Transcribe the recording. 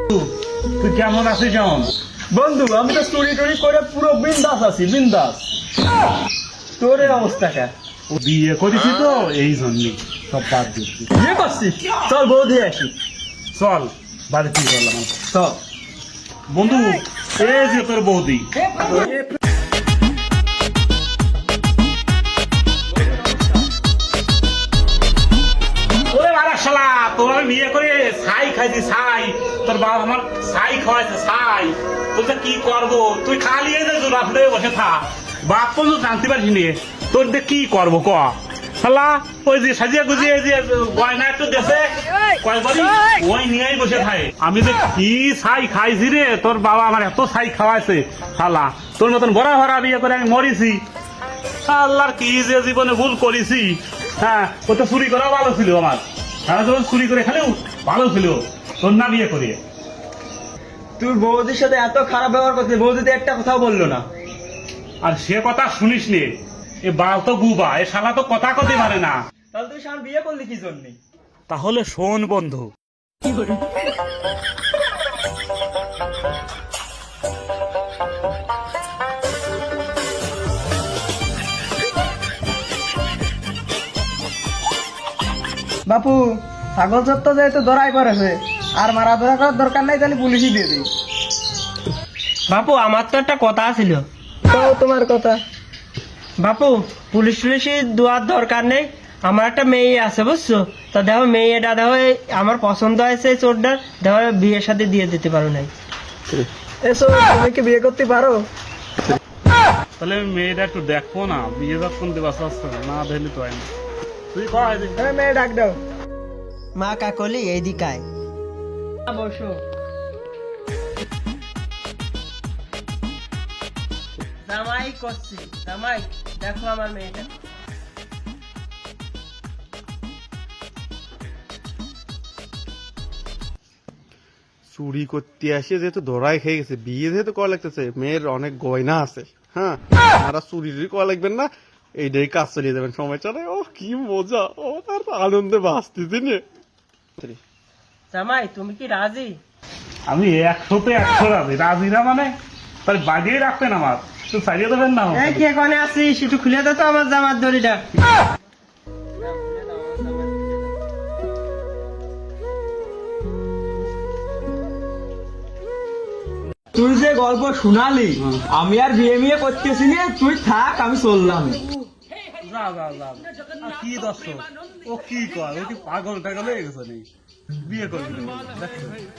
তুই কেমন আছিস? কেমন বন্ধু? আমি তো চুরি টুরি করে পুরো বিন্দাস আছি, বিন্দাস। তোর এই অবস্থা কে? বিয়ে করেছি তো এই জন্যই সব বাদ দিচ্ছি। বিয়ে করছিস? চল বউ দিয়ে আসি। চল বাড়ি ঠিক করলাম। চল বন্ধু, এই যে তোর বৌদি। ওরে বাড়া শালা, তোর আমি বিয়ে করে ছাই খাইছি, ছাই। তোর বাবা আমার ছাই খাওয়াইছে, ছাই। তোর কি করবো? তুই খালি এই যে জোড়া ফুলে বসে থাক, বাপ পর্যন্ত জানতে পারিস নি। তোর দিয়ে কি করবো ক শালা? ওই যে সাজিয়া গুজিয়ে যে গয়না একটু দেশে কয়বারই ওই নিয়েই বসে থাকে। আমি যে কি ছাই খাইছি রে, তোর বাবা আমার এত ছাই খাওয়াইছে শালা। তোর মতন ভরা ভরা বিয়ে করে আমি মরিছি। আল্লাহর কি যে জীবনে ভুল করেছি। হ্যাঁ, ও তো চুরি করাও ভালো ছিল আমার। সারা জীবন চুরি করে খেলেও ভালো ছিল তোর না বিয়ে করে। তুই বৌদির সাথে এত খারাপ ব্যবহার করছিস, বৌদি তো একটা কথাও বললো না। আর সে কথা শুনিস নে, এ বাল তো বুবা, এ শালা তো কথা কতে পারে না। তাহলে তুই সামনে বিয়ে করলি কি জন্য? তাহলে শোন বন্ধু, বাপু, ছাগল চত্বর যেহেতু ধরাই পড়েছে, আর মারা ধরা করার দরকার নাই, তাহলে পুলিশই দিয়ে দিই। বাপু, আমার তো একটা কথা ছিল। তাও তোমার কথা। বাপু, পুলিশ টুলিশে দেওয়ার দরকার নেই। আমার একটা মেয়ে আছে বুঝছো, তা দেখো মেয়েটা দেখো আমার পছন্দ হয়েছে, চোরটার দেখো বিয়ের সাথে দিয়ে দিতে পারো নাই। এসো, তুমি কি বিয়ে করতে পারো? তাহলে মেয়েটা একটু দেখবো না, বিয়ে যখন দেওয়া আসছে না ধরলে তো হয় না। তুই কয় মেয়ে ডাক দাও। মা কাকলি এইদিকায় বসো। জামাই করছি, জামাই দেখো আমার মেয়েটা। চুরি করতে আসে যেহেতু ধরাই খেয়ে গেছে, বিয়ে যেহেতু করা লাগতেছে, মেয়ের অনেক গয়না আছে। হ্যাঁ, আপনারা চুরি করা লাগবেন না, এইটাই কাজ চালিয়ে যাবেন। সময় চলে। ও কি মজা, ও তার আনন্দে বাঁচতেছি নিয়ে। জামাই তুমি কি রাজি? আমি 100-তে 100 রাজি। রাজি না মানে তাহলে বাগিয়ে রাখবেন আমার, তুই চালিয়ে দেবেন না আমাকে? এই কি এখানে আছিস, একটু খুলে দে তো আমার জামার দড়িটা। তুই যে গল্প শোনালি, আমি আর বিয়ে করতেছি না, তুই থাক, আমি চললাম। যা যা যা। আর কি দর্শক, ও কি কয়? ও কি পাগল টাগল হয়ে গেছে নাকি? বিয়ে করবি না?